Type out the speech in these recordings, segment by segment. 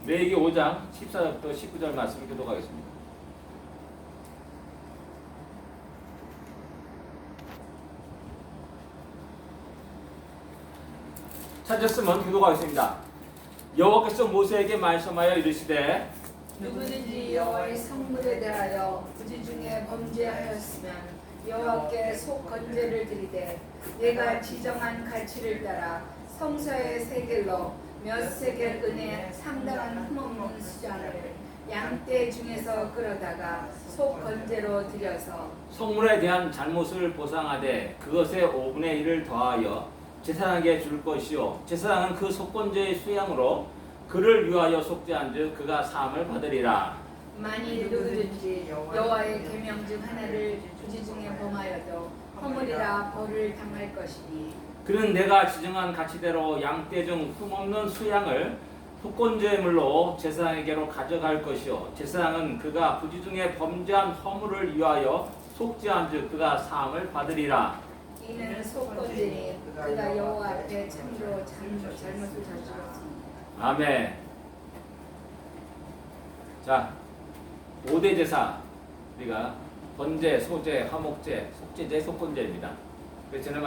레위기 5장 14절부터 19절 말씀을 교독하겠습니다. 찾았으면 교독하겠습니다. 여호와께서 모세에게 말씀하여 이르시되 누구든지 여호와의 성물에 대하여 부지 중에 범죄하였으면 여호와께 속 건제를 드리되 내가 지정한 가치를 따라 성서의 세겔로 몇 세겔 은의 상당한 흠없는 수잔을 양떼 중에서 끌어다가 속 건제로 드려서 성물에 대한 잘못을 보상하되 그것의 5분의 1을 더하여 제사장에게 줄 것이요 제사장은 그 속건제의 수양으로 그를 위하여 속죄한즉 그가 사함을 받으리라. 만일 누구든지 여호와의 계명 중 하나를 부지 중에 범하여도 허물이라 벌을 당할 것이니 그는 내가 지정한 가치대로 양떼 중 흠없는 수양을 속건제물로 제사장에게로 가져갈 것이요 제사장은 그가 부지 중에 범죄한 허물을 위하여 속죄한즉 그가 사함을 받으리라. 이는 속건제니 그가 여호와 앞에 참으로 잘못을 저질렀습니다. 아멘. 자, 5대 제사 우리가 번제, 소제, 화목제, 속제제, 속건제입니다. 그래서 전에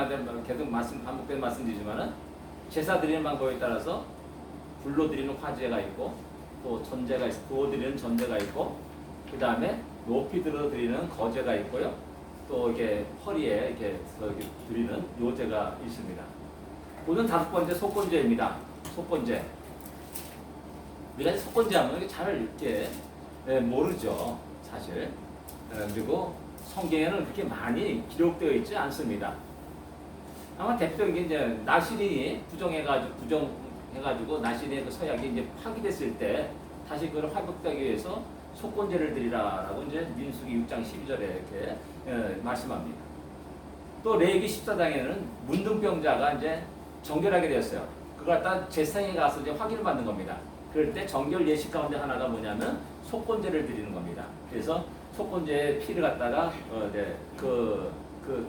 계속 반복된 말씀드리지만은 제사 드리는 방법에 따라서 불로 드리는 화제가 있고 또 전제가 있고 구워 드리는 전제가 있고 그 다음에 높이 들어 드리는 거제가 있고요. 또 이렇게 허리에 이렇게 드리는 요제가 있습니다. 오늘 5번째 속건제입니다. 속건제. 우리가 속건제 하면 잘 이렇게 모르죠, 사실. 그리고 성경에는 그렇게 많이 기록되어 있지 않습니다. 아마 대표적인 게 이제 나실인이 부정해가지고 나실인의 그 서약이 이제 파기됐을 때 다시 그걸 회복하기 위해서 속건제를 드리라라고 이제 민수기 6장 12절에 이렇게 말씀합니다. 또 레위기 14장에는 문둥병자가 이제 정결하게 되었어요. 그걸 갖다 제사장에 가서 이제 확인을 받는 겁니다. 그럴 때 정결 예식 가운데 하나가 뭐냐면 속건제를 드리는 겁니다. 그래서 속건제의 피를 갖다가 그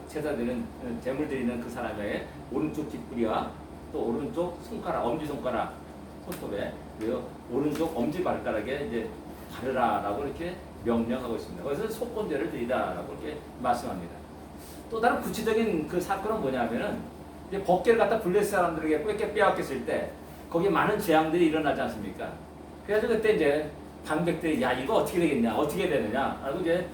제사 드리는 제물 드리는 그 사람의 오른쪽 뒷부리와 또 오른쪽 손가락, 엄지 손가락, 손톱에 그리고 오른쪽 엄지 발가락에 이제 바르라라고 이렇게 명령하고 있습니다. 그래서 속건제를 드리다라고 이렇게 말씀합니다. 또 다른 구체적인 그 사건은 뭐냐면은 이제 법궤를 갖다 블레스 사람들에게 빼앗겼을 때 거기에 많은 재앙들이 일어나지 않습니까? 그래서 그때 이제 방백들이 야 이거 어떻게 되겠냐, 어떻게 되느냐 하고 이제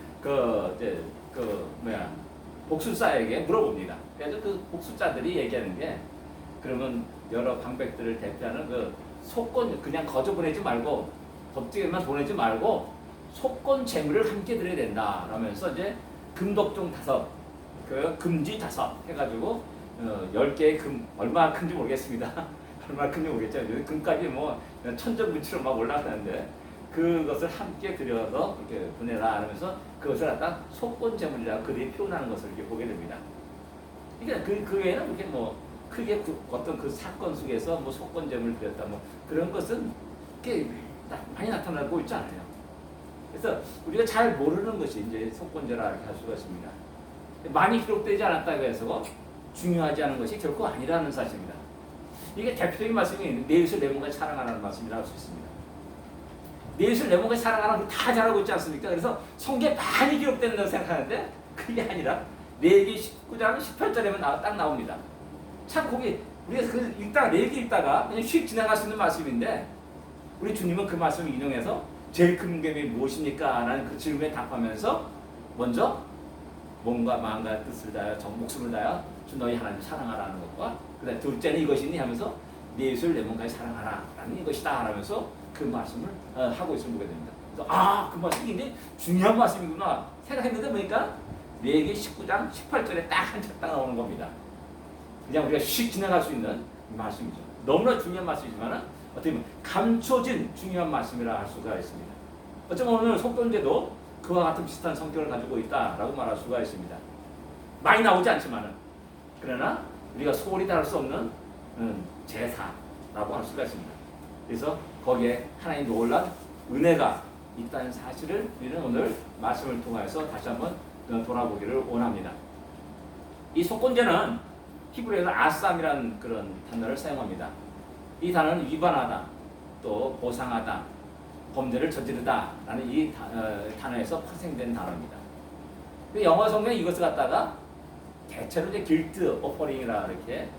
복술사에게 물어봅니다. 그래서 그 복술자들이 얘기하는 게 그러면 여러 방백들을 대표하는 그 속건 그냥 거저 보내지 말고 법칙에만 보내지 말고 속건 재물을 함께 드려야 된다. 라면서 이제 금독종 5, 그 금지 5 해가지고 10개의 금 얼마나 큰지 모르겠습니다. 얼마나 큰지 모르겠죠. 금값이 뭐 천정부치로 막 올라가는데 그것을 함께 드려서 이렇게 보내라 하면서 그것을 갖다 속건 재물이라고 그들이 표현하는 것을 이렇게 보게 됩니다. 그러니까 그 외에는 그렇게 뭐 크게 어떤 그 사건 속에서 뭐 속건 재물을 드렸다 뭐 그런 것은 꽤 많이 나타나고 있지 않아요. 그래서 우리가 잘 모르는 것이 이제 속건제라 이렇게 할 수가 있습니다. 많이 기록되지 않았다고 해서 중요하지 않은 것이 결코 아니라는 사실입니다. 이게 대표적인 말씀이 내 이웃을 내 몸같이 사랑하라는 말씀이라고 할 수 있습니다. 내 이웃을 내 몸같이 사랑하라는 거 다 잘하고 있지 않습니까? 그래서 성경에 많이 기록된다고 생각하는데 그게 아니라 레위기 19장 18절에만 딱 나옵니다. 참 거기 우리가 그 읽다가 레위기 읽다가 그냥 휙 지나갈 수 있는 말씀인데 우리 주님은 그 말씀을 인용해서 제일 큰 계명이 무엇입니까? 라는 그 질문에 답하면서 먼저 몸과 마음과 뜻을 다하여 목숨을 다하여 주 너희 하나님 사랑하라는 것과 그다음에 둘째는 이것이니 하면서 내 이웃을 내 몸까지 사랑하라 라는 이것이다 하면서 그 말씀을 하고 있음을 보게 됩니다. 그래서 그 말씀이 굉장히 중요한 말씀이구나 생각했는데 보니까 레위기 19장 18절에 딱 한 절 딱 나오는 겁니다. 그냥 우리가 휙 지나갈 수 있는 말씀이죠. 너무나 중요한 말씀이지만 어떻게 보면 감춰진 중요한 말씀이라 할 수가 있습니다. 어쩌면 오늘 속건제도 그와 같은 비슷한 성격을 가지고 있다라고 말할 수가 있습니다. 많이 나오지 않지만은 그러나 우리가 소홀히 다룰 수 없는 제사라고 할 수가 있습니다. 그래서 거기에 하나님 놀란 은혜가 있다는 사실을 우리는 오늘 말씀을 통해서 다시 한번 돌아보기를 원합니다. 이 속건제는 히브리어에서 아쌈이라는 그런 단어를 사용합니다. 이 단어는 위반하다, 또 보상하다, 범죄를 저지르다라는 이 단어에서 파생된 단어입니다. 영어 성경에 이것을 갖다가 대체로 이제 길트 오퍼링이라 이렇게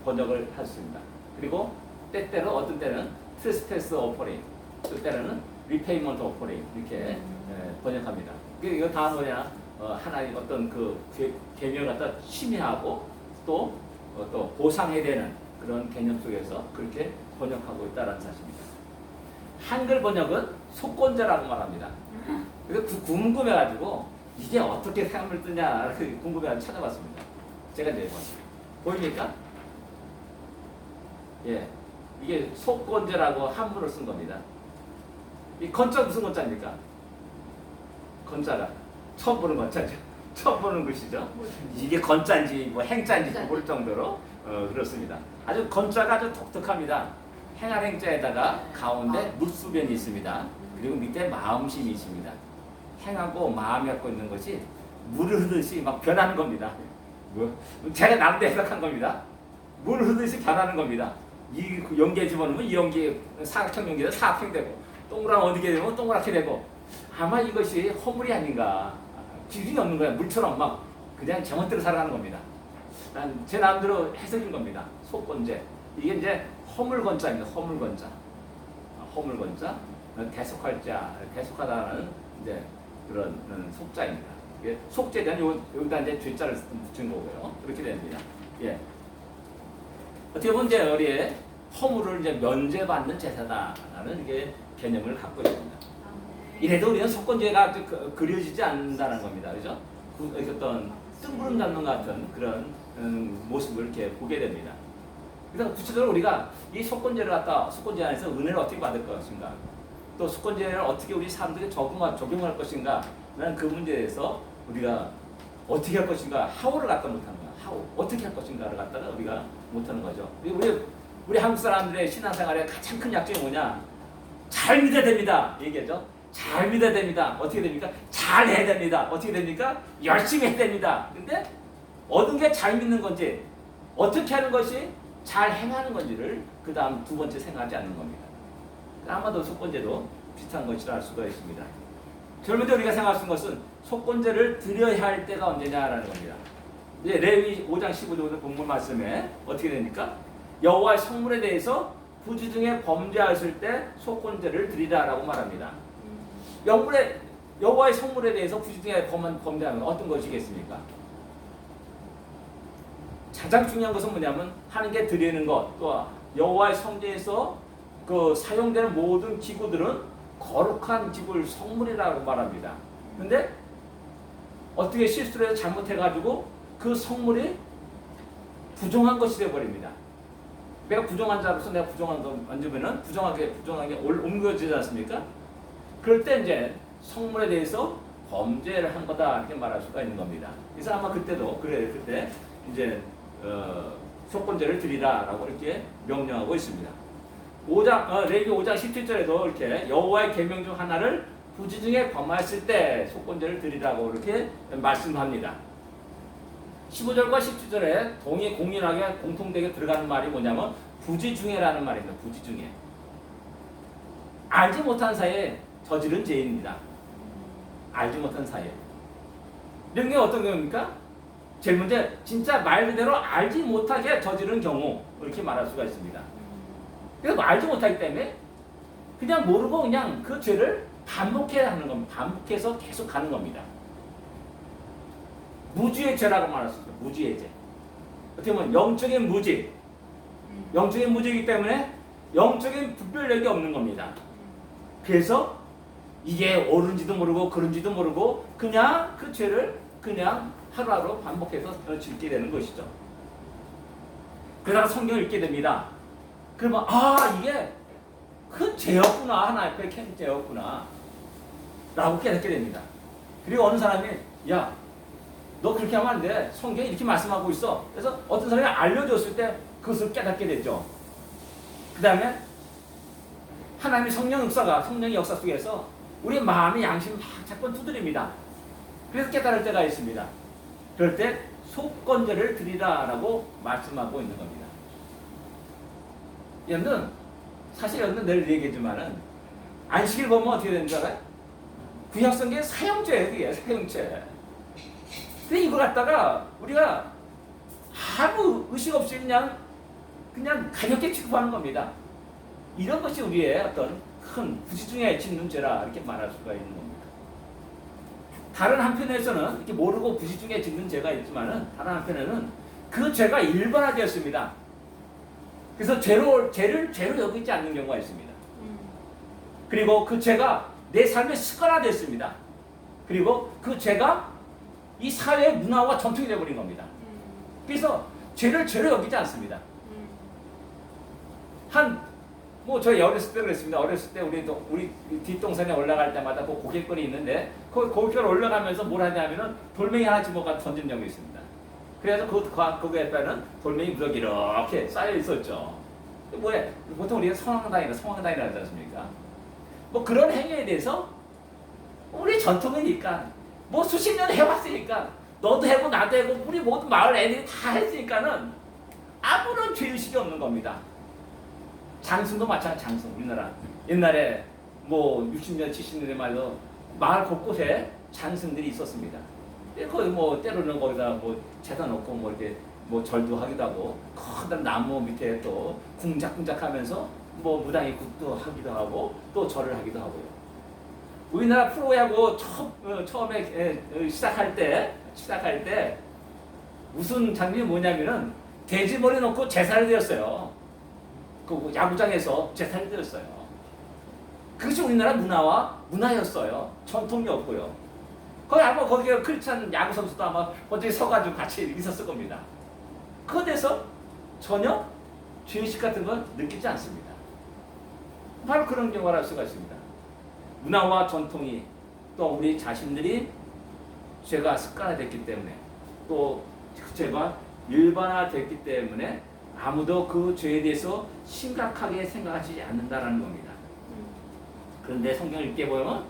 번역을 했습니다. 그리고 때때로 어떤 때는 트레스패스 오퍼링, 또 때로는 리페이먼트 오퍼링 이렇게 번역합니다. 이거 다 뭐냐? 하나의 어떤 그 개념을 갖다 침해하고 또 보상해야 되는 그런 개념 속에서 그렇게 번역하고 있다는 사실입니다. 한글 번역은 속건제라고 말합니다. 그래서 궁금해가지고 이게 어떻게 사람을 뜨냐 궁금해가지고 찾아봤습니다. 제가 이제 보입니까? 예, 이게 속건제라고 한문을 쓴 겁니다. 이 건자 무슨 건자입니까? 건자가 처음 보는 건자죠. 처음 보는 글씨죠. 이게 건자인지 뭐 행자인지 모를 정도로 그렇습니다. 아주 건자가 아주 독특합니다. 행할 행자에다가 가운데 물수변이 있습니다. 그리고 밑에 마음심이 있습니다. 행하고 마음이 갖고 있는 것이 물을 흐르듯이 막 변하는 겁니다. 제가 남대 해석한 겁니다. 물을 흐르듯이 변하는 겁니다. 이 연기에 집어넣으면 이 연기 사각형 연기가 사각형 되고 동그랗게 어디게 되면 동그랗게 되고 아마 이것이 허물이 아닌가. 기준이 없는 거야. 물처럼 막 그냥 제멋대로 살아가는 겁니다. 난 제 나름대로 해석인 겁니다. 속건제. 이게 이제 허물건자입니다. 허물건자. 허물건자. 대속할 자, 대속하다는 이제 그런 속자입니다. 이게 속죄에 대한 여기다 이제 죄자를 붙인 거고요. 그렇게 됩니다. 예. 어떻게 보면 이제 우리의 허물을 이제 면제받는 제사다라는 이게 개념을 갖고 있습니다. 이래도 우리는 속건제가 그려지지 않는다는 겁니다. 그죠? 어떤 뜬구름 잡는 같은 그런 모습을 이렇게 보게 됩니다. 그래서 구체적으로 우리가 이 속건제를 갖다 속건제 안에서 은혜를 어떻게 받을 것인가, 또 속건제를 어떻게 우리 사람들이 적용할 것인가, 라는 그 문제에 대해서 우리가 어떻게 할 것인가, 하우를 갖다 못하는 거야. 하우 어떻게 할 것인가를 갖다가 우리가 못하는 거죠. 우리 한국 사람들의 신앙생활의 가장 큰 약점이 뭐냐? 잘 믿어야 됩니다. 얘기하죠. 잘 믿어야 됩니다. 어떻게 됩니까? 잘 해야 됩니다. 어떻게 됩니까? 열심히 해야 됩니다. 근데 어느 게 잘 믿는 건지, 어떻게 하는 것이 잘 행하는 건지를 그 다음 두 번째 생각하지 않는 겁니다. 아마도 속건제도 비슷한 것이라 할 수가 있습니다. 젊을 때 우리가 생각할 수 있는 것은 속건제를 드려야 할 때가 언제냐라는 겁니다. 이제 레위 5장 15절 본문 말씀에 어떻게 됩니까? 여호와의 성물에 대해서 부지 중에 범죄하였을 때 속건제를 드리라라고 말합니다. 여호와의 성물에 대해서 부지 중에 범죄하면 어떤 것이겠습니까? 가장 중요한 것은 뭐냐면 하나님께 드리는 것, 또 여호와의 성전에서 그 사용되는 모든 기구들은 거룩한 기구를 성물이라고 말합니다. 근데 어떻게 실수를 해서 잘못해가지고 그 성물이 부정한 것이 되어버립니다. 내가 부정한 자로서 내가 부정한 거 만지면은 부정하게 옮겨지지 않습니까? 그럴 때 이제 성물에 대해서 범죄를 한 거다 이렇게 말할 수가 있는 겁니다. 그래서 아마 그때도 그때 이제 속건제를 드리라라고 이렇게 명령하고 있습니다. 레위기 5장 17절에도 이렇게 여호와의 계명 중 하나를 부지 중에 범하였을 때 속건제를 드리라고 이렇게 말씀합니다. 15절과 17절에 공인하게 공통되게 들어가는 말이 뭐냐면 부지 중에라는 말입니다. 부지 중에. 알지 못한 사이에 저지른 죄입니다. 알지 못한 사이에. 이런 게 어떤 겁니까? 제일 먼저 진짜 말 그대로 알지 못하게 저지른 경우 이렇게 말할 수가 있습니다. 그래서 알지 못하기 때문에 그냥 모르고 그냥 그 죄를 반복해야 하는 겁니다. 반복해서 계속 가는 겁니다. 무지의 죄라고 말할 수 있어요. 무지의 죄. 어떻게 보면 영적인 무지. 영적인 무지이기 때문에 영적인 분별력이 없는 겁니다. 그래서 이게 옳은지도 모르고 그른지도 모르고 그냥 그 죄를 그냥 하루하루 반복해서 짓게 되는 것이죠. 그러다가 성경을 읽게 됩니다. 그러면 이게 큰 죄였구나. 하나 앞에 캔 죄였구나. 라고 깨닫게 됩니다. 그리고 어느 사람이 야, 너 그렇게 하면 안 돼. 성경이 이렇게 말씀하고 있어. 그래서 어떤 사람이 알려줬을 때 그것을 깨닫게 되죠. 그 다음에 하나님의 성령의 역사 속에서 우리 마음의 양심을 막 자꾸 두드립니다. 그래서 깨달을 때가 있습니다. 그럴 때 속건제를 드리라라고 말씀하고 있는 겁니다. 얘는 사실 여러분 늘 얘기했지만은 안식일 보면 어떻게 되는 줄 알아요? 구약성경의 사형죄예요. 그게 사형죄. 근데 이거 갖다가 우리가 아무 의식 없이 그냥 가볍게 취급하는 겁니다. 이런 것이 우리의 어떤 큰 부지중에 짓는 죄라 이렇게 말할 수가 있는 겁니다. 다른 한편에서는 이렇게 모르고 부지중에 짓는 죄가 있지만은 다른 한편에는 그 죄가 일반화되었습니다. 그래서 죄를 죄로 여기지 않는 경우가 있습니다. 그리고 그 죄가 내 삶의 습관화됐습니다. 그리고 그 죄가 이 사회의 문화와 전통이 되어버린 겁니다. 그래서 죄를 죄로 여기지 않습니다. 저희 어렸을 때 그랬습니다. 어렸을 때 우리 뒷동산에 올라갈 때마다 그 고갯벌이 있는데 그 고갯벌 올라가면서 뭘 하냐면은 돌멩이 하나 집어가 던진 적이 있습니다. 그래서 거기에는 돌멩이 무더기 이렇게 쌓여 있었죠. 보통 우리가 성황당이라 하지 않습니까? 뭐 그런 행위에 대해서 우리 전통이니까 뭐 수십 년 해왔으니까 너도 해고 나도 해고 우리 모든 마을 애들이 다 했으니까는 아무런 죄의식이 없는 겁니다. 장승도 마찬가지. 장승 우리나라 옛날에 뭐 60년 70년대 말로 마을 곳곳에 장승들이 있었습니다. 거기 뭐 때로는 거기다 뭐 재다 놓고 뭐 이렇게 뭐 절도 하기도 하고 커다란 나무 밑에 또 궁작궁작하면서 뭐 무당이 굿도 하기도 하고 또 절을 하기도 하고요. 우리나라 프로야구 처음에 시작할 때 무슨 장면이 뭐냐면은 돼지머리 놓고 제사를 드렸어요. 그 야구장에서 제사를 드렸어요. 그것이 우리나라 문화였어요. 전통이었고요. 거기 아마 거기에 크리스찬 야구 선수도 아마 어디 서가지고 같이 있었을 겁니다. 그거에 대해서 전혀 죄의식 같은 건 느끼지 않습니다. 바로 그런 경우를 알 수가 있습니다. 문화와 전통이 또 우리 자신들이 죄가 습관화됐기 때문에 또 그 죄가 일반화됐기 때문에 아무도 그 죄에 대해서 심각하게 생각하지 않는다라는 겁니다. 그런데 성경을 읽게 보면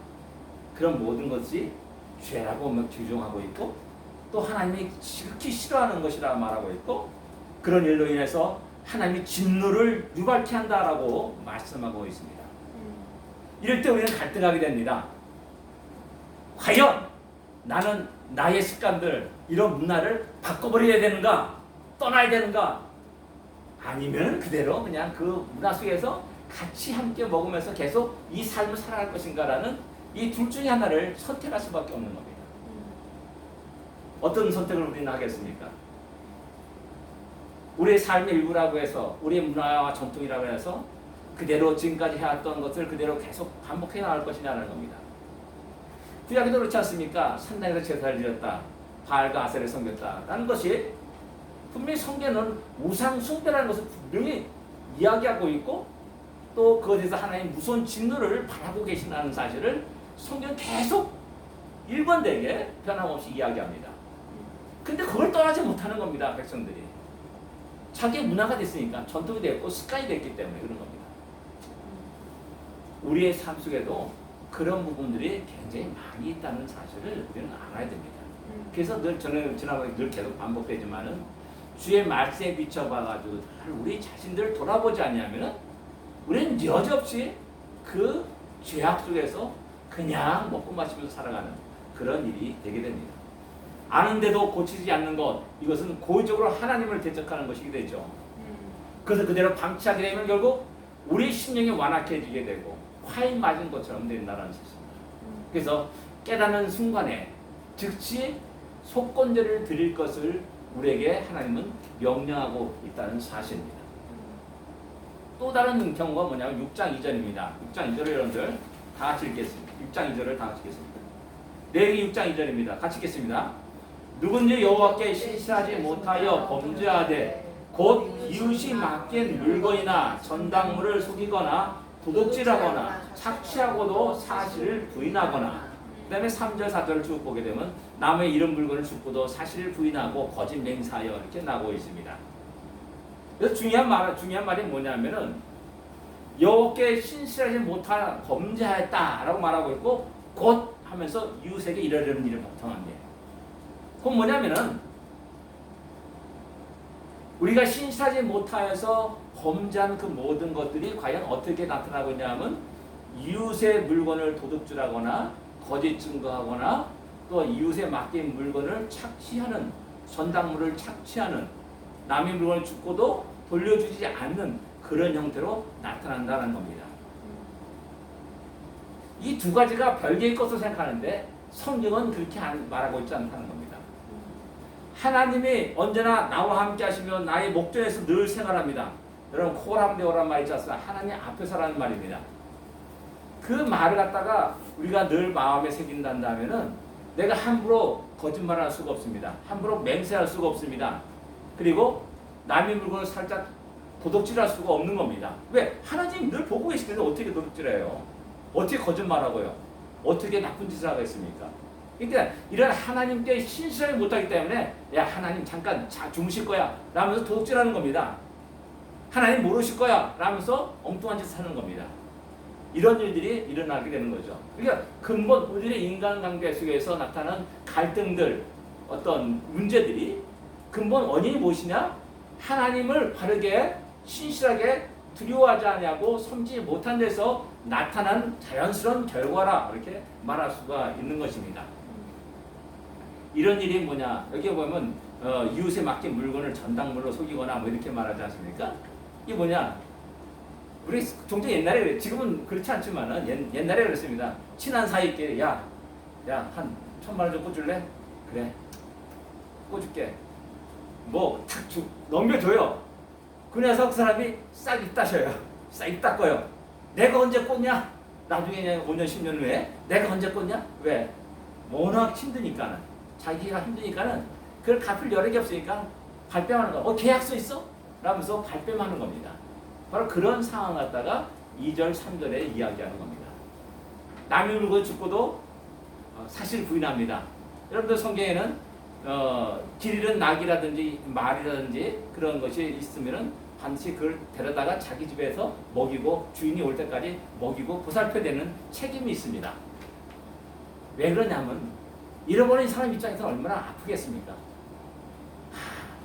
그런 모든 것이 죄라고 규정하고 있고 또 하나님이 지극히 싫어하는 것이라 말하고 있고 그런 일로 인해서 하나님이 진노를 유발케 한다라고 말씀하고 있습니다. 이럴 때 우리는 갈등하게 됩니다. 과연 나는 나의 습관들 이런 문화를 바꿔버려야 되는가 떠나야 되는가 아니면 그대로 그냥 그 문화 속에서 같이 함께 먹으면서 계속 이 삶을 살아갈 것인가라는 이 둘 중에 하나를 선택할 수밖에 없는 겁니다. 어떤 선택을 우리는 하겠습니까? 우리의 삶의 일부라고 해서 우리의 문화와 전통이라고 해서 그대로 지금까지 해왔던 것을 그대로 계속 반복해 나갈 것이냐는 겁니다. 구약에도 그렇지 않습니까? 산당에서 제사를 드렸다. 바알과 아세를 섬겼다. 라는 것이 분명히 성경은 우상 숭배라는 것을 분명히 이야기하고 있고 또 그것에 대해서 하나님 무서운 진노를 바라고 계신다는 사실을 성경은 계속 일관되게 변함없이 이야기합니다. 근데 그걸 떠나지 못하는 겁니다. 백성들이. 자기의 문화가 됐으니까 전통이 됐고 습관이 됐기 때문에 그런 겁니다. 우리의 삶 속에도 그런 부분들이 굉장히 많이 있다는 사실을 우리는 알아야 됩니다. 그래서 저는 지난번에 늘 계속 반복되지만은 주의 말씀에 비춰봐가지고 우리 자신들을 돌아보지 않냐면은 우리는 여지없이 그 죄악 속에서 그냥 먹고 마시면서 살아가는 그런 일이 되게 됩니다. 아는데도 고치지 않는 것 이것은 고의적으로 하나님을 대적하는 것이게 되죠. 그래서 그대로 방치하게 되면 결국 우리 심령이 완악해지게 되고 화인 맞은 것처럼 된다는 뜻입니다. 그래서 깨닫는 순간에 즉시 속건제를 드릴 것을 우리에게 하나님은 명령하고 있다는 사실입니다. 또 다른 경우가 뭐냐면 6장 2절입니다. 6장 2절을 여러분들 다 같이 읽겠습니다. 6장 2절을 다 같이 읽겠습니다. 레위기 6장 2절입니다. 같이 읽겠습니다. 누군지 여호와께 신실하지 못하여 범죄하되 곧 이웃이 맡긴 물건이나 전당물을 속이거나 도둑질하거나 착취하고도 사실을 부인하거나 그 다음에 3절 4절을 쭉 보게 되면 남의 이런 물건을 줍고도 사실을 부인하고 거짓 맹세하여 이렇게 나오고 있습니다. 그래서 중요한 말이 뭐냐면은 여호와께 신실하지 못하여 범죄하였다라고 말하고 있고 곧 하면서 이웃에게 이러려는 일을 바탕한 게 그건 뭐냐면은 우리가 신실하지 못하여서 범죄한 그 모든 것들이 과연 어떻게 나타나고 있냐면 이웃의 물건을 도둑질하거나 거짓 증거하거나 또 이웃에 맡긴 물건을 착취하는 전당물을 착취하는 남의 물건을 줍고도 돌려주지 않는 그런 형태로 나타난다는 겁니다. 이 두 가지가 별개의 것으로 생각하는데 성경은 그렇게 말하고 있지 않다는 겁니다. 하나님이 언제나 나와 함께 하시며 나의 목전에서 늘 생활합니다. 여러분 코람데오란 말이 있지 않습니까? 하나님 앞에서라는 말입니다. 그 말을 갖다가 우리가 늘 마음에 새긴다면은 내가 함부로 거짓말할 수가 없습니다. 함부로 맹세할 수가 없습니다. 그리고 남의 물건을 살짝 도둑질할 수가 없는 겁니다. 왜? 하나님 늘 보고 계시는데 어떻게 도둑질해요? 어떻게 거짓말하고요? 어떻게 나쁜 짓을 하겠습니까? 그러니까 이런 하나님께 신실하지 못하기 때문에 야 하나님 잠깐 주무실 거야 라면서 도둑질하는 겁니다. 하나님 모르실 거야 라면서 엉뚱한 짓을 하는 겁니다. 이런 일들이 일어나게 되는 거죠. 그러니까 근본 우리의 인간관계 속에서 나타나는 갈등들 어떤 문제들이 근본 원인이 무엇이냐? 하나님을 바르게 신실하게 두려워하지 않냐고 섬지 못한 데서 나타난 자연스러운 결과라 이렇게 말할 수가 있는 것입니다. 이런 일이 뭐냐? 여기 보면 이웃에 맡긴 물건을 전당물로 속이거나 뭐 이렇게 말하지 않습니까? 이게 뭐냐? 우리 종종 옛날에 그래. 지금은 그렇지 않지만은 옛날에 그랬습니다. 친한 사이끼리 야 한 1,000만 원 좀 꿔줄래? 그래 꿔줄게. 뭐 탁 넘겨줘요. 그래서 그 사람이 싹 입다셔요. 싹 입다꺼요. 내가 언제 꽂냐? 나중에 5년 10년 후에 내가 언제 꽂냐? 왜? 워낙 힘드니까는 자기가 힘드니까는 그걸 갚을 여력이 없으니까 발뺌하는 거. 계약서 있어? 라면서 발뺌하는 겁니다. 바로 그런 상황 갖다가 2절 3절에 이야기하는 겁니다. 남의 물건 죽고도 사실 부인합니다. 여러분들 성경에는 길 잃은 낙이라든지 말이라든지 그런 것이 있으면은 반드시 그걸 데려다가 자기 집에서 먹이고 주인이 올 때까지 먹이고 보살펴대는 책임이 있습니다. 왜 그러냐면 잃어버린 사람 입장에서 얼마나 아프겠습니까?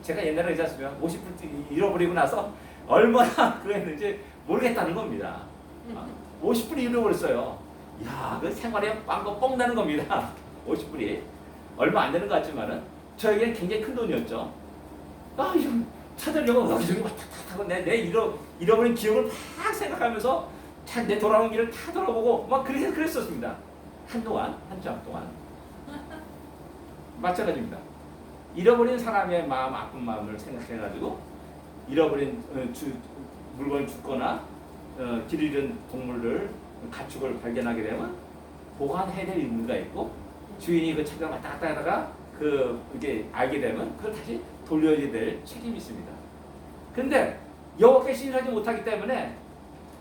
제가 옛날에 그랬으면 50불 잃어버리고 나서 얼마나 그랬는지 모르겠다는 겁니다. 50불이 잃어버렸어요. 야, 그 생활에 빵거 뻥 나는 겁니다. 50불이 얼마 안 되는 것 같지만은 저에게는 굉장히 큰 돈이었죠. 이거 찾으려고 여기저기 막 탁탁하고 내 잃어버린 기억을 막 생각하면서 내 돌아온 길을 다 돌아보고 막 그랬었습니다. 한동안 한참 동안 마찬가지입니다. 잃어버린 사람의 마음 아픈 마음을 생각해가지고 잃어버린 물건을 줍거나 길 잃은 동물을 가축을 발견하게 되면 보관해야 될 의무가 있고 주인이 그 찾아 왔다 갔다 하다가 이게 알게 되면 그걸 다시 돌려야 될 책임이 있습니다. 근데 여호와께 신실하지 못하기 때문에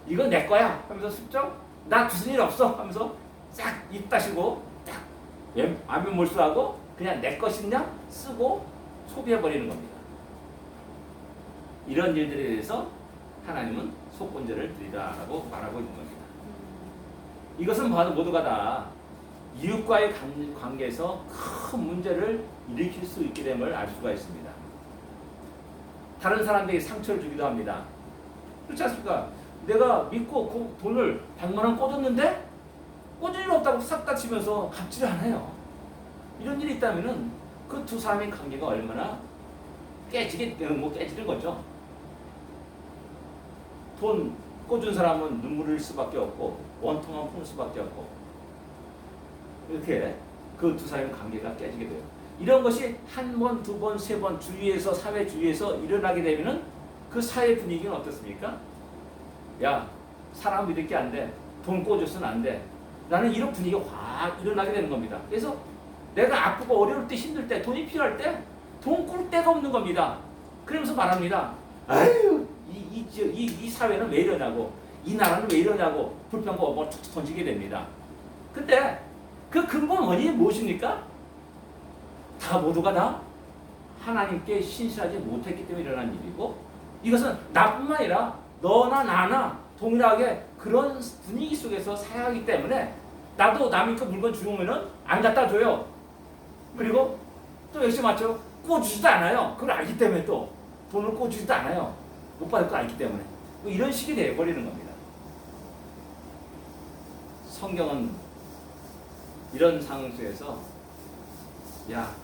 이건 내 거야 하면서 슬쩍 나 무슨 일 없어 하면서 싹 입 다시고 딱 안면몰수하고 그냥 내 것이냐 쓰고 소비해버리는 겁니다. 이런 일들에 대해서 하나님은 속건제를 드리라라고 말하고 있는 겁니다. 이것은 모두가 다 이웃과의 관계에서 큰 문제를 일으킬 수 있게 됨을 알 수가 있습니다. 다른 사람들에게 상처를 주기도 합니다. 그렇지 않습니까? 내가 믿고 돈을 100만 원 꽂았는데 꽂을 일 없다고 싹 다 치면서 갚지를 않아요. 이런 일이 있다면은 그 두 사람의 관계가 얼마나 깨지는 거죠. 돈 꽂은 사람은 눈물을 흘릴 수밖에 없고 원통만 품을 수밖에 없고 이렇게 그 두 사람의 관계가 깨지게 돼요. 이런 것이 한 번, 두 번, 세 번 주위에서 사회 주위에서 일어나게 되면은 그 사회 분위기는 어떻습니까? 야, 사람 믿을 게 안 돼. 돈 꽂아서는 안 돼. 라는 이런 분위기가 확 일어나게 되는 겁니다. 그래서 내가 아프고 어려울 때 힘들 때 돈이 필요할 때 돈 꿀 데가 없는 겁니다. 그러면서 말합니다. 아유, 이 사회는 왜 이러냐고, 이 나라는 왜 이러냐고 불평과 뭐 툭툭 던지게 됩니다. 근데 그 근본 원인이 무엇입니까? 모두가 다 하나님께 신실하지 못했기 때문에 일어난 일이고 이것은 나뿐만 아니라 너나 나나 동일하게 그런 분위기 속에서 살아가기 때문에 나도 남이 그 물건 주우면은 안 갖다 줘요. 그리고 또 역시 맞죠? 꽂주지도 않아요. 그걸 알기 때문에 또 돈을 꽂주지도 않아요. 못 받을 거 알기 때문에 뭐 이런 식이 되어버리는 겁니다. 성경은 이런 상황 속에서 야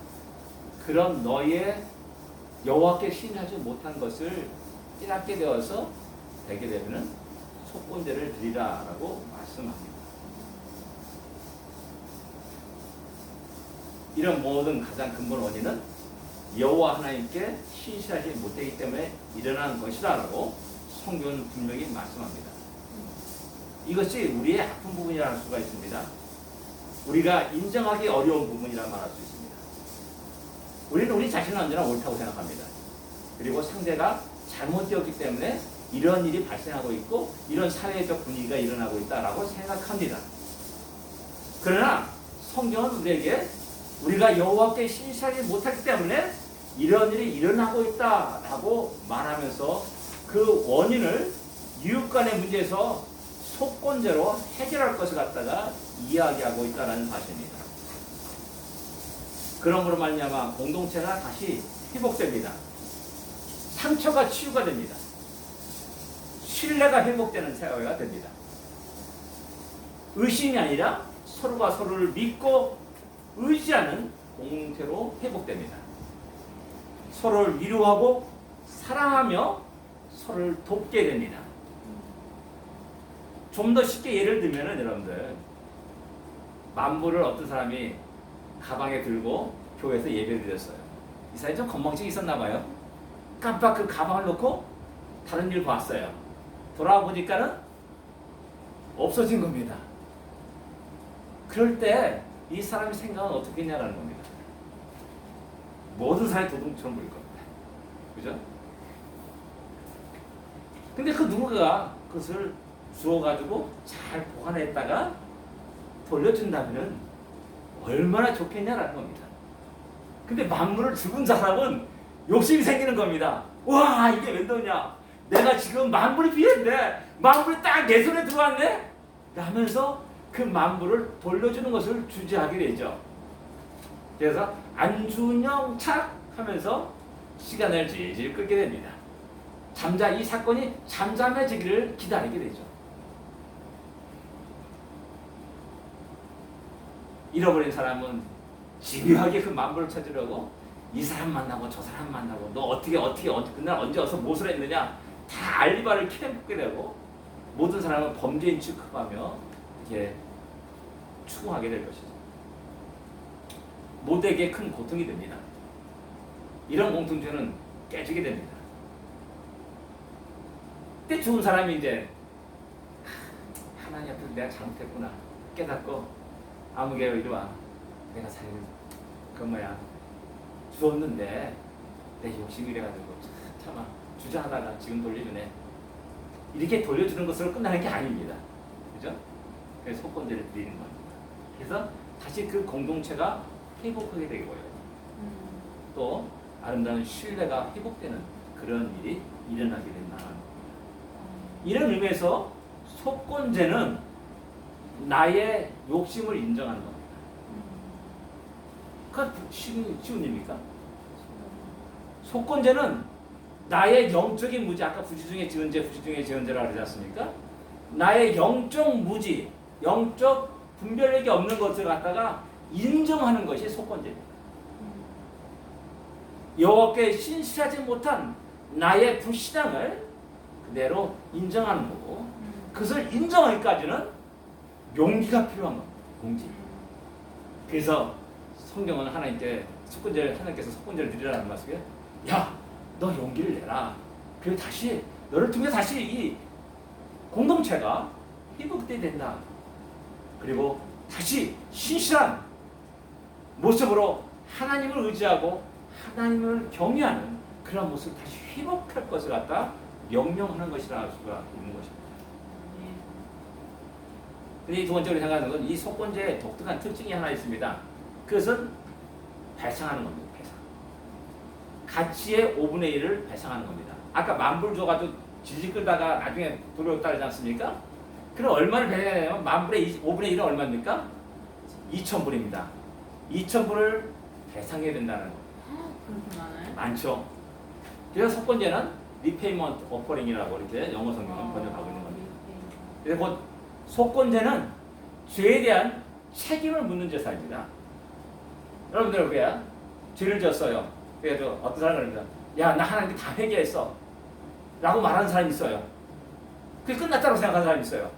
그런 너의 여호와께 신하지 못한 것을 깨닫게 되어서 되게 되면은 속건제를 드리라라고 말씀합니다. 이런 모든 가장 근본 원인은 여호와 하나님께 신실하지 못하기 때문에 일어난 것이다라고 성경은 분명히 말씀합니다. 이것이 우리의 아픈 부분이라 할 수가 있습니다. 우리가 인정하기 어려운 부분이라 말할 수 있습니다. 우리는 우리 자신은 언제나 옳다고 생각합니다. 그리고 상대가 잘못되었기 때문에 이런 일이 발생하고 있고 이런 사회적 분위기가 일어나고 있다라고 생각합니다. 그러나 성경은 우리에게 우리가 여호와께 신실하지 못하기 때문에 이런 일이 일어나고 있다라고 말하면서 그 원인을 이웃 간의 문제에서 속건제로 해결할 것을 갖다가 이야기하고 있다는 사실입니다. 그러므로 말미암아 공동체가 다시 회복됩니다. 상처가 치유가 됩니다. 신뢰가 회복되는 사회가 됩니다. 의심이 아니라 서로가 서로를 믿고 의지하는 공동체로 회복됩니다. 서로를 위로하고 사랑하며 서로를 돕게 됩니다. 좀 더 쉽게 예를 들면은 여러분들 만불을 어떤 사람이 가방에 들고 교회에서 예배를 드렸어요. 이 사람이 좀 건망증이 있었나 봐요. 깜빡 그 가방을 놓고 다른 일 봤어요. 돌아와 보니까는 없어진 겁니다. 그럴 때 이 사람의 생각은 어떻게 했냐라는 겁니다. 모든 사람이 도둑처럼 보일 겁니다. 그죠? 근데 그 누군가가 그것을 주워가지고 잘 보관했다가 돌려준다면 얼마나 좋겠냐라는 겁니다. 근데 만물을 죽은 사람은 욕심이 생기는 겁니다. 와 이게 왜 너냐? 내가 지금 만물이 필요한데 만물이 딱 내 손에 들어왔네? 라면서 그 만물을 돌려주는 것을 주저하게 되죠. 그래서 안준영착 하면서 시간을 질질 끌게 됩니다. 이 사건이 잠잠해지기를 기다리게 되죠. 잃어버린 사람은 집요하게 그 만물을 찾으려고 이 사람 만나고 저 사람 만나고 너 어떻게 그날 언제 와서 무엇을 했느냐 다 알리바를 캐묻게 되고 모든 사람은 범죄인 취급하며 이렇게 추궁하게 될 것이죠. 모두에게 큰 고통이 됩니다. 이런 공통점은 깨지게 됩니다. 그때 죽은 사람이 이제 하나님 앞에서 내가 잘못했구나 깨닫고 아무개요 이리 와 내가 살을 주었는데 내 욕심이 이래가지고 참아 주저하다가 지금 돌려주네 이렇게 돌려주는 것으로 끝나는 게 아닙니다. 그죠? 그래서 속건제를 드리는 겁니다. 그래서 다시 그 공동체가 회복하게 되고요. 또 아름다운 신뢰가 회복되는 그런 일이 일어나게 된다는 겁니다. 이런 의미에서 속건제는 나의 욕심을 인정하는 겁니다. 그건 쉬운 일입니까? 속건제는 나의 영적인 무지, 아까 부지 중에 지은죄, 부지 중에 지은죄라고 그러지 않습니까? 나의 영적 무지, 영적 분별력이 없는 것을 갖다가 인정하는 것이 속건제입니다. 여호와께 신실하지 못한 나의 불신앙을 그대로 인정하는 거고 그것을 인정하기까지는 용기가 필요한 겁니다. 용기. 그래서 성경은 하나님께서 속건제를 드리라는 말씀에 야, 너 용기를 내라. 그리고 다시 너를 통해 다시 이 공동체가 회복돼야 된다. 그리고 다시 신실한 모습으로 하나님을 의지하고 하나님을 경외하는 그런 모습을 다시 회복할 것을 갖다 명령하는 것이라 할 수가 있는 것입니다. 근데 두 번째로 생각하는 건 이 속건제의 독특한 특징이 하나 있습니다. 그것은 배상하는 겁니다. 배상. 가치의 5분의 1을 배상하는 겁니다. 아까 만불 줘가지고 질질 끌다가 나중에 돌려줬다 그러지 않습니까? 그럼 얼마를 배상하냐면 만불의 5분의 1은 얼마입니까? 2,000불입니다. 2,000불을 배상해야 된다는 거예요. 그렇게 많아요? 많죠. 그래서 속건제는 리페이먼트 오퍼링이라고 이렇게 영어 성경을 번역하고 있는 겁니다. 그래서 곧 속건제는 죄에 대한 책임을 묻는 제사입니다. 여러분들 그야 죄를 졌어요. 그래서 어떤 사람이 그럽니다. 야, 나 하나님께 다 회개했어. 라고 말하는 사람이 있어요. 그게 끝났다고 생각하는 사람이 있어요.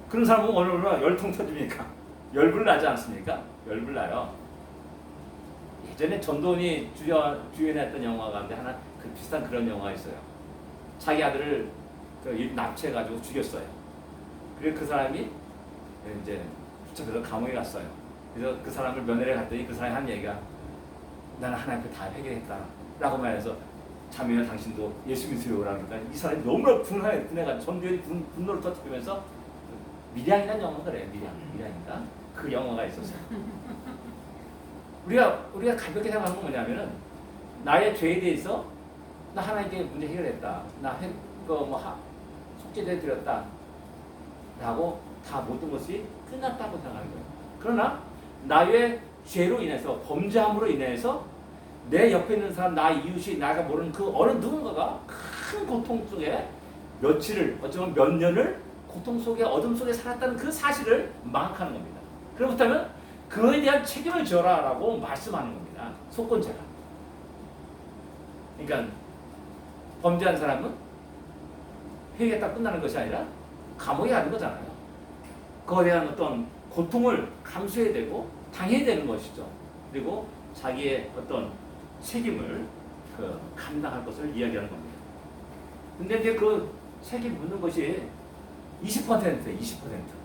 그런 사람은 오늘은 열통 터집니까? 열불 나지 않습니까? 열불 나요. 예전에 전도원이 주연했던 영화 가운데 하나 비슷한 그런 영화가 있어요. 자기 아들을 납치해가지고 죽였어요. 그래서 그 사람이 이제 붙잡혀서 감옥에 갔어요. 그래서 그 사람을 면회를 갔더니 그 사람이 한 얘기가 나는 하나님께 다 회개했다 라고 말해서 자매야 당신도 예수 믿으세요 라니까 이 사람이 너무나 분해가지고 전도연이 분노를 터뜨리면서 미량이라는 영화가 그래요. 미량인가? 그 영화가 있었어요. 우리가 가볍게 생각하는 건 뭐냐면은 나의 죄에 대해서 나 하나님께 문제 해결했다. 나 속죄제 드렸다. 라고 다 모든 것이 끝났다고 생각하는 거예요. 그러나 나의 죄로 인해서 범죄함으로 인해서 내 옆에 있는 사람, 나 이웃이 나가 모르는 그 어느 누군가가 큰 고통 속에 며칠을 어쩌면 몇 년을 고통 속에 어둠 속에 살았다는 그 사실을 망각하는 겁니다. 그렇다면 그에 대한 책임을 져라라고 말씀하는 겁니다. 속건제가. 그러니까 범죄한 사람은 회개했다 끝나는 것이 아니라 감옥에 가는 거잖아요. 그거에 대한 어떤 고통을 감수해야 되고 당해야 되는 것이죠. 그리고 자기의 어떤 책임을 감당할 것을 이야기하는 겁니다. 근데 이제 그 책임 묻는 것이 20%예요.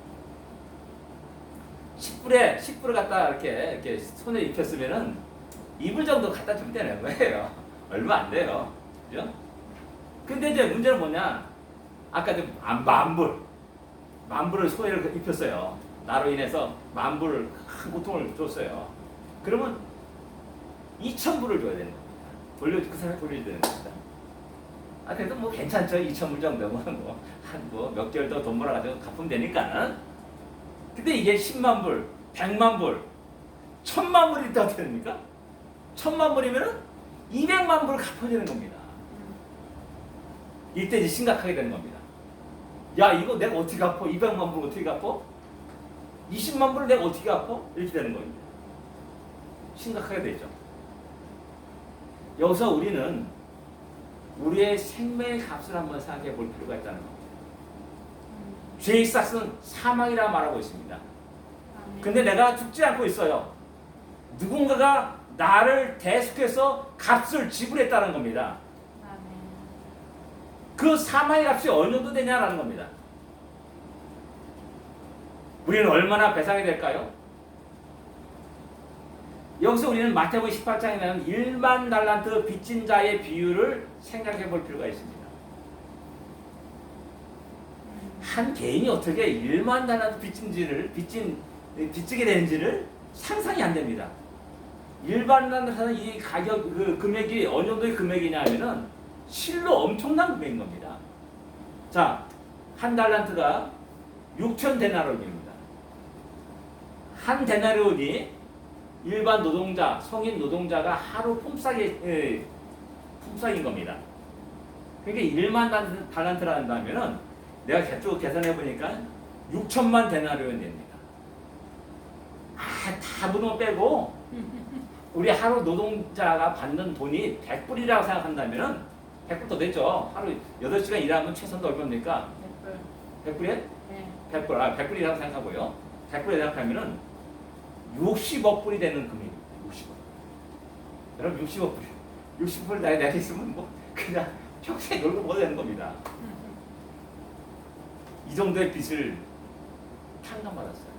10불을 갖다 이렇게 손에 입혔으면은 이불 정도 갖다 주면 되는 거예요. 얼마 안 돼요. 그죠? 근데 이제 문제는 뭐냐? 아까 만불을 손에 입혔어요. 나로 인해서 만불을 큰 고통을 줬어요. 그러면 2,000불을 줘야 되는 겁니다. 그 사람이 돌려줘야 되는 겁니다. 그래도 뭐 괜찮죠. 2,000불 정도면 한 몇 개월 더 돈 벌어가지고 갚으면 되니까는. 근데 이게 10만 불, 100만 불, 1,000만 불이 더 어떻게 됩니까? 1,000만 불이면은 200만 불을 갚아야 되는 겁니다. 이때 이제 심각하게 되는 겁니다. 야, 이거 내가 어떻게 갚아? 200만 불 어떻게 갚아? 20만 불을 내가 어떻게 갚아? 이렇게 되는 겁니다. 심각하게 되죠. 여기서 우리는 우리의 생명의 값을 한번 생각해 볼 필요가 있다는 겁니다. 죄의 싹은 사망이라 말하고 있습니다. 근데 내가 죽지 않고 있어요. 누군가가 나를 대속해서 값을 지불했다는 겁니다. 그 사망의 값이 어느 정도 되냐라는 겁니다. 우리는 얼마나 배상이 될까요? 여기서 우리는 마태복음 18장에 나오는 1만 달란트 빚진 자의 비율을 생각해 볼 필요가 있습니다. 한 개인이 어떻게 1만 달란트 빚지게 되는지를 상상이 안 됩니다. 1만 달란트는 이 가격, 그 금액이 어느 정도의 금액이냐 하면은 실로 엄청난 금액인 겁니다. 자, 한 달란트가 6천 데나리온입니다. 한 데나리온이 일반 노동자, 성인 노동자가 하루 품삯인 겁니다. 그러니까 1만 달란트라 한다면은 내가 대충 계산해 보니까 6천만 데나리온 됩니다. 다 무덤 빼고 우리 하루 노동자가 받는 돈이 100불이라고 생각한다면은 100불 더 됐죠. 하루 8시간 일하면 최선도 얼마입니까? 100불이에요? 네. 100불이라고 생각하고요. 100불에 생각하면은 60억 불이 되는 금액입니다. 60억. 여러분 60불 내가 있으면 뭐 그냥 평생 놀고 먹어야 되는 겁니다. 이 정도의 빚을 탕감받았어요.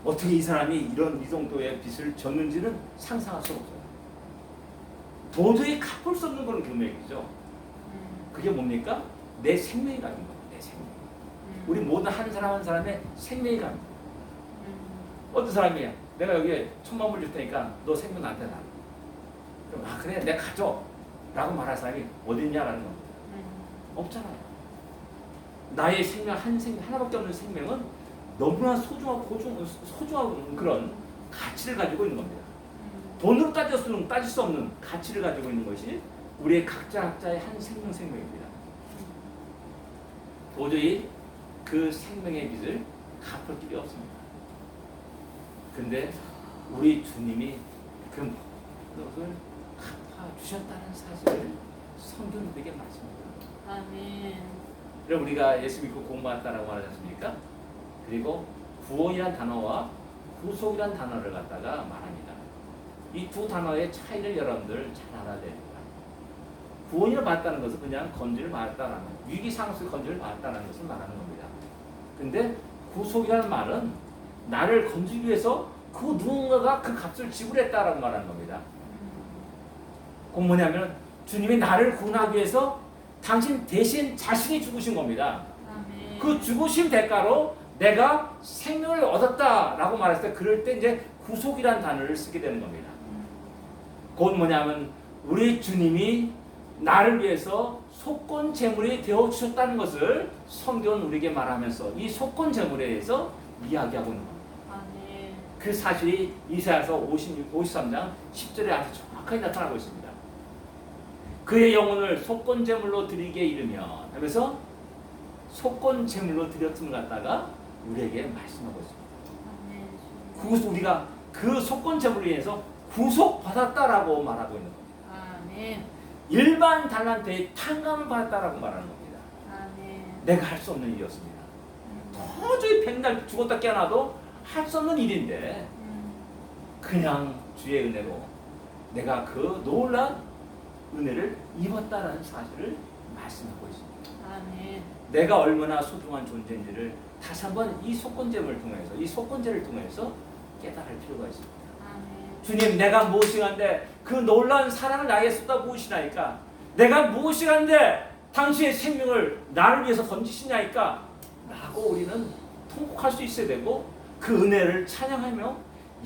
어떻게 이 사람이 이 정도의 빚을 졌는지는 상상할 수 없어요. 도저히 갚을 수 없는 그런 금액이죠. 그게 뭡니까? 내 생명이 가는 거예요. 내 생명. 우리 모든 한 사람 한 사람의 생명이 가는 거예요. 어떤 사람이야? 내가 여기에 1,000만 불 줄 테니까 너 생명 나한테 다. 그럼 그래 내가 가져 라고 말할 사람이 어딨냐라는 겁니다. 없잖아요. 나의 생명 하나밖에 없는 생명은 너무나 소중한 그런 가치를 가지고 있는 겁니다. 돈으로 따질 수 없는 가치를 가지고 있는 것이 우리의 각자의 한 생명입니다. 도저히 그 생명의 빚을 갚을 길이 없습니다. 근데 우리 주님이 그 것을 갚아주셨다는 사실을 성경은 우리에게 말씀합니다. 아멘. 그럼 우리가 예수 믿고 공부했다라고 말하지 않습니까? 그리고 구원이란 단어와 구속이란 단어를 갖다가 말합니다. 이 두 단어의 차이를 여러분들 잘 알아야 됩니다. 구원을 받았다는 것은 그냥 건지를 받았다는 위기상황에서 건지를 받았다는 것을 말하는 겁니다. 근데 구속이라는 말은 나를 건지기 위해서 그 누군가가 그 값을 지불했다라고 말하는 겁니다. 그 뭐냐면 주님이 나를 구원하기 위해서 당신 대신 자신이 죽으신 겁니다. 아멘. 그 죽으신 대가로 내가 생명을 얻었다라고 말했을 때 그럴 때 이제 구속이라는 단어를 쓰게 되는 겁니다. 그건 뭐냐면 우리 주님이 나를 위해서 속건 제물이 되어 주셨다는 것을 성경은 우리에게 말하면서 이 속건 제물에 대해서 이야기하고 있는 겁니다. 아멘. 그 사실이 이사야서 53장 10절에 아주 정확하게 나타나고 있습니다. 그의 영혼을 속건 제물로 드리게 이르면 하면서 속건 제물로 드렸음을 갖다가 우리에게 말씀하고 있습니다. 아멘. 그것을 우리가 그 속건 제물로 인해서 구속받았다라고 말하고 있는 겁니다. 아멘. 일반 달란트의 탕감을 받았다라고 말하는 겁니다. 아멘. 내가 할 수 없는 일이었습니다. 도저히 백날 죽었다 깨어나도 할 수 없는 일인데 그냥 주의 은혜로 내가 그 놀라운 은혜를 입었다는 사실을 말씀하고 있습니다. 아멘. 내가 얼마나 소중한 존재인지를 다시 한번 이 속건제를 통해서 이 속건제를 통해서 깨달을 필요가 있습니다. 아멘. 주님, 내가 무엇이간데 그 놀라운 사랑을 나에게 쏟아 부으시나이까? 내가 무엇이간데 당신의 생명을 나를 위해서 던지시나이까? 라고 우리는 통곡할 수 있어야 되고 그 은혜를 찬양하며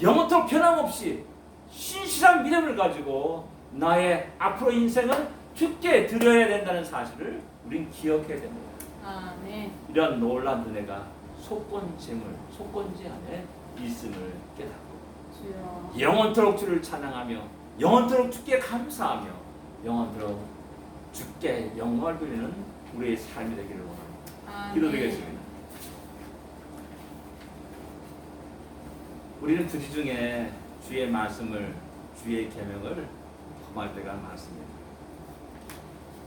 영원토록 변함없이 신실한 믿음을 가지고 나의 앞으로 인생을 주께 드려야 된다는 사실을 우린 기억해야 됩니다. 아멘. 이런 놀라운 은혜가 속건제물, 속건제 안에 있음을 깨닫고 주여. 영원토록 주를 찬양하며 영원토록 주께 감사하며 영원토록 주께 영광을 돌리는 우리의 삶이 되기를 원합니다. 아멘. 기도드리겠습니다. 우리는 주시 중에 주의 말씀을 주의 계명을 범할 때가 많습니다.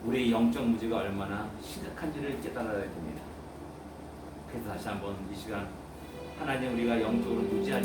우리의 영적 무지가 얼마나 심각한지를 깨달아야 됩니다. 그래서 다시 한번 이 시간 하나님 우리가 영적으로 무지한